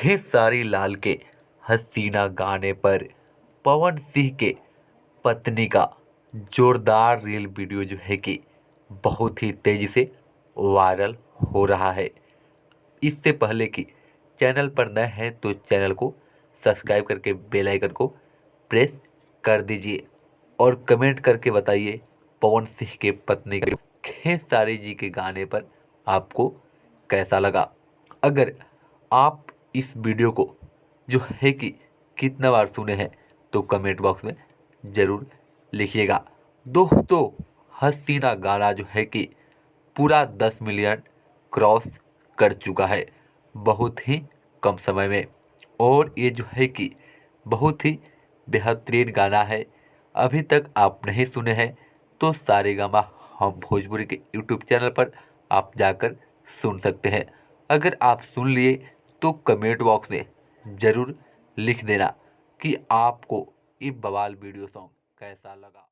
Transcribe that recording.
खेसारी लाल के हसीना गाने पर पवन सिंह के पत्नी का जोरदार रील वीडियो जो है कि बहुत ही तेज़ी से वायरल हो रहा है। इससे पहले कि चैनल पर नए हैं तो चैनल को सब्सक्राइब करके बेल आइकन को प्रेस कर दीजिए और कमेंट करके बताइए पवन सिंह के पत्नी के खेसारी जी के गाने पर आपको कैसा लगा। अगर आप इस वीडियो को जो है कि कितना बार सुने हैं तो कमेंट बॉक्स में ज़रूर लिखिएगा। दोस्तों, हसीना गाना जो है कि पूरा 10 मिलियन क्रॉस कर चुका है बहुत ही कम समय में, और ये जो है कि बहुत ही बेहतरीन गाना है। अभी तक आप नहीं सुने हैं तो सारेगामा हम भोजपुरी के यूट्यूब चैनल पर आप जाकर सुन सकते हैं। अगर आप सुन लिए तो कमेंट बॉक्स में ज़रूर लिख देना कि आपको ये बवाल वीडियो सॉन्ग कैसा लगा।